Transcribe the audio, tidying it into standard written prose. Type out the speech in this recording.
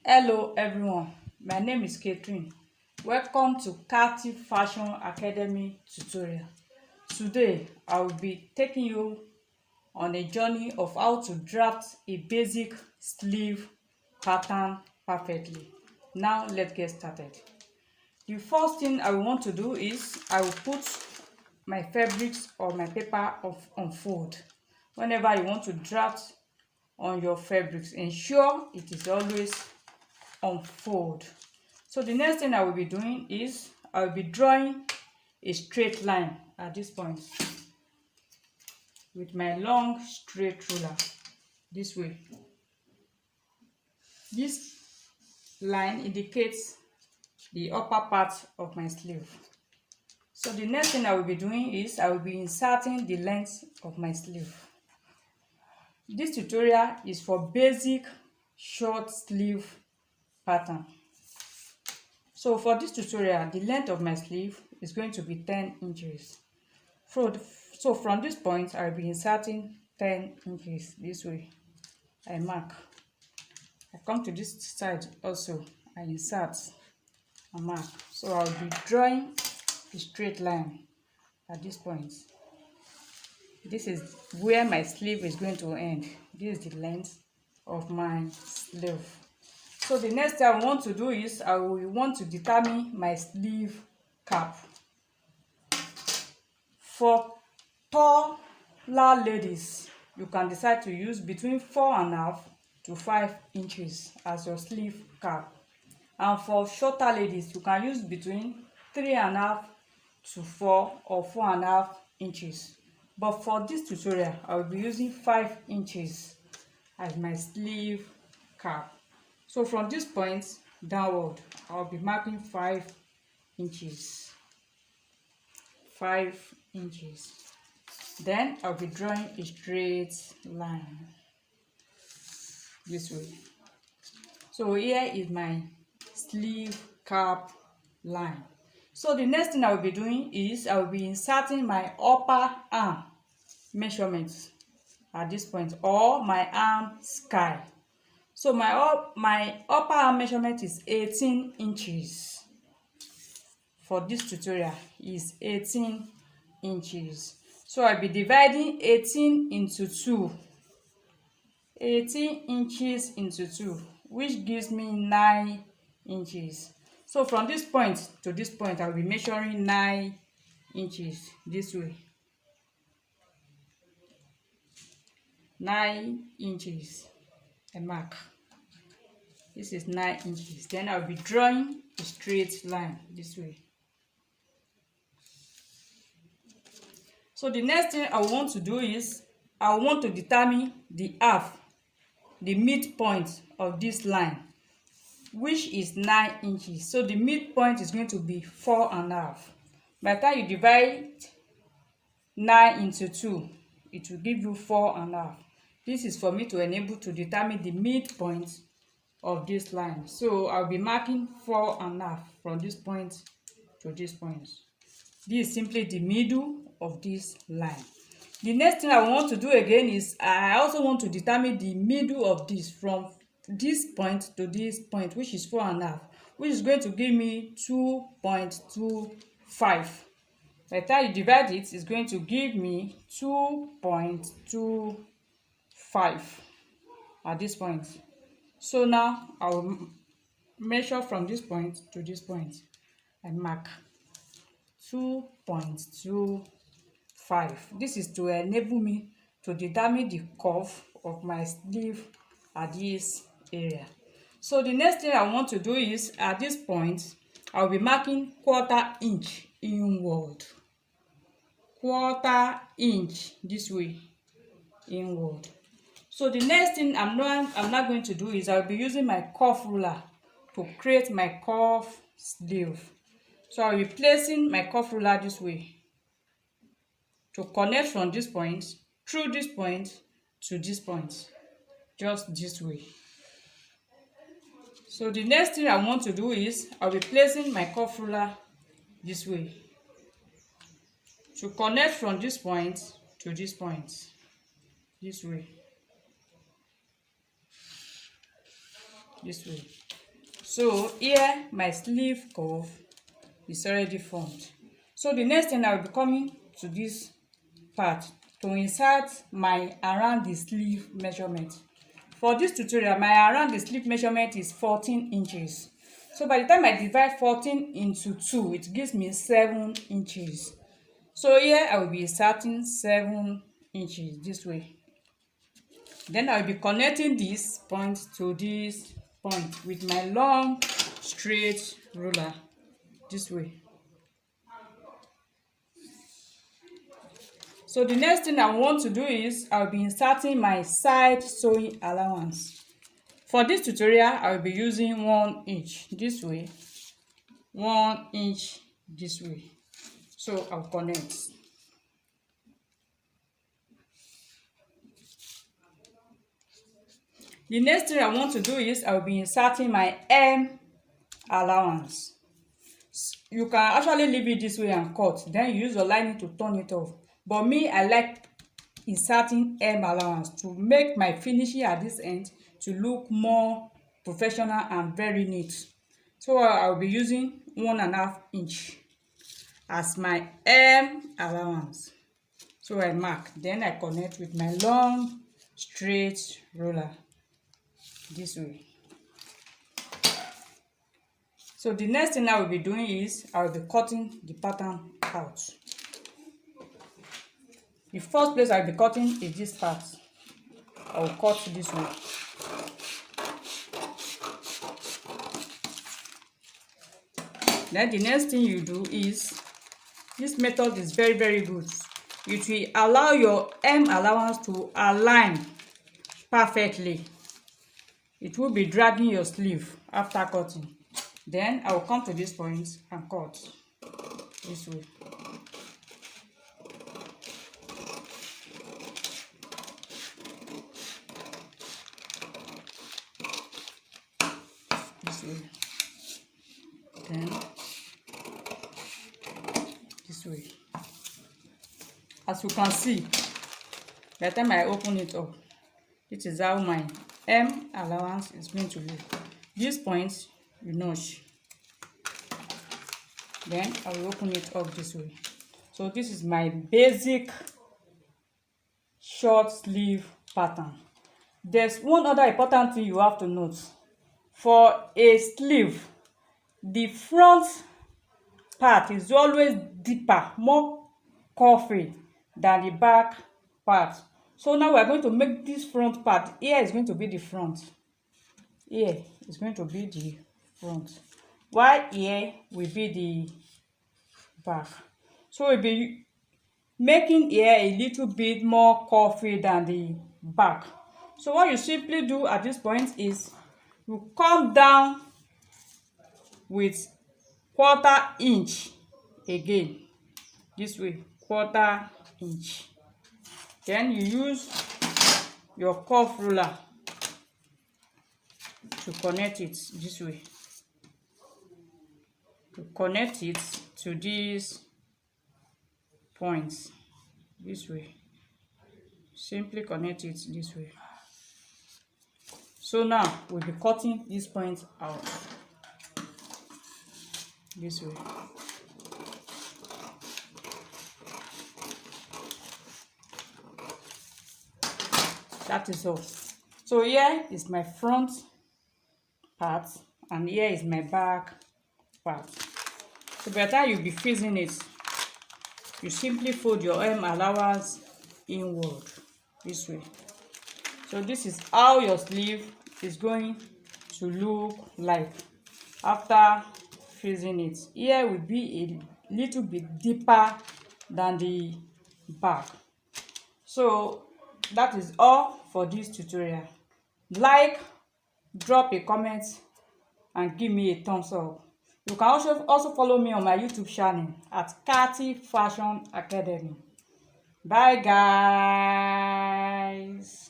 Hello everyone, my name is Catherine. Welcome to Captive Fashion Academy tutorial. Today I will be taking you on a journey of how to draft a basic sleeve pattern perfectly. Now let's get started. The first thing I want to do is I will put my fabrics or my paper on fold. Whenever you want to draft on your fabrics, ensure it is always unfold. So the next thing I will be doing is I will be drawing a straight line at this point with my long straight ruler this way. This line indicates the upper part of my sleeve. So the next thing I will be doing is I will be inserting the length of my sleeve. This tutorial is for basic short sleeve pattern. So for this tutorial, the length of my sleeve is going to be 10 inches. So from this point, I'll be inserting 10 inches this way. I mark. I come to this side also. I insert and mark. So I'll be drawing a straight line at this point. This is where my sleeve is going to end. This is the length of my sleeve. So the next thing I want to do is I will want to determine my sleeve cap. For taller ladies, you can decide to use between 4.5 to 5 inches as your sleeve cap. And for shorter ladies, you can use between 3.5 to 4 or 4.5 inches. But for this tutorial, I will be using 5 inches as my sleeve cap. So from this point downward, I'll be marking 5 inches. 5 inches. Then I'll be drawing a straight line this way. So here is my sleeve cap line. So the next thing I will be doing is I will be inserting my upper arm measurements at this point, or my arm sky. So my upper arm measurement is 18 inches. For this tutorial is 18 inches. So I'll be dividing 18 into 2. 18 inches into 2, which gives me 9 inches. So from this point to this point, I'll be measuring 9 inches this way. 9 inches. I mark. This is 9 inches. Then I'll be drawing a straight line this way. So the next thing I want to do is I want to determine the half, the midpoint of this line, which is 9 inches. So the midpoint is going to be 4.5. By the time you divide 9 into 2, it will give you 4.5. This is for me to enable to determine the midpoint of this line. So I'll be marking 4.5 from this point to this point. This is simply the middle of this line. The next thing I want to do again is I also want to determine the middle of this from this point to this point, which is 4.5, which is going to give me 2.25. By the time you divide it, it's going to give me 2.25 at this point. So now I will measure from this point to this point and mark 2.25. This is to enable me to determine the curve of my sleeve at this area. So the next thing I want to do is at this point I'll be marking 1/4 inch inward. 1/4 inch this way inward. So the next thing I'm not going to do is I'll be using my curve ruler to create my curve sleeve. So I'll be placing my curve ruler this way to connect from this point through this point to this point, just this way. So the next thing I want to do is I'll be placing my curve ruler this way to connect from this point to this point, this way. So here my sleeve cuff is already formed. So the next thing I will be coming to this part to insert my around the sleeve measurement. For this tutorial, my around the sleeve measurement is 14 inches. So by the time I divide 14 into 2, it gives me 7 inches. So here I will be inserting 7 inches this way. Then I will be connecting this point to this point with my long straight ruler this way. So the next thing I want to do is I'll be inserting my side sewing allowance. For this tutorial, I will be using 1 inch this way, 1 inch this way. So I'll connect. The next thing I want to do is I'll be inserting my M allowance. You can actually leave it this way and cut. Then you use your lining to turn it off. But me, I like inserting M allowance to make my finishing at this end to look more professional and very neat. So I'll be using 1.5 inch as my M allowance. So I mark, then I connect with my long straight ruler this way. So the next thing I will be doing is I will be cutting the pattern out. The first place I will be cutting is this part. I will cut this way. Then the next thing you do is, this method is very, very good. It will allow your M allowance to align perfectly. It will be dragging your sleeve after cutting. Then I will come to this point and cut this way. This way. Then this way. As you can see, by the time I open it up, this is how my M allowance is going to look. This point you notch. Then I will open it up this way. So this is my basic short sleeve pattern. There's one other important thing you have to note. For a sleeve, the front part is always deeper, more curvy than the back part. So now we are going to make this front part. Here is going to be the front. Here is going to be the front. While here will be the back. So we'll be making here a little bit more curvy than the back. So what you simply do at this point is you come down with 1/4 inch again. This way, 1/4 inch. Then you use your curve ruler to connect it this way. To connect it to these points this way. Simply connect it this way. So now we'll be cutting this point out this way. That is all. So here is my front part and here is my back part. So by the time you'll be freezing it, you simply fold your M allowance inward this way. So this is how your sleeve is going to look like after freezing it. Here will be a little bit deeper than the back. So that is all for this tutorial. Like, drop a comment and give me a thumbs up. You can also follow me on my YouTube channel at Kati Fashion Academy. Bye guys.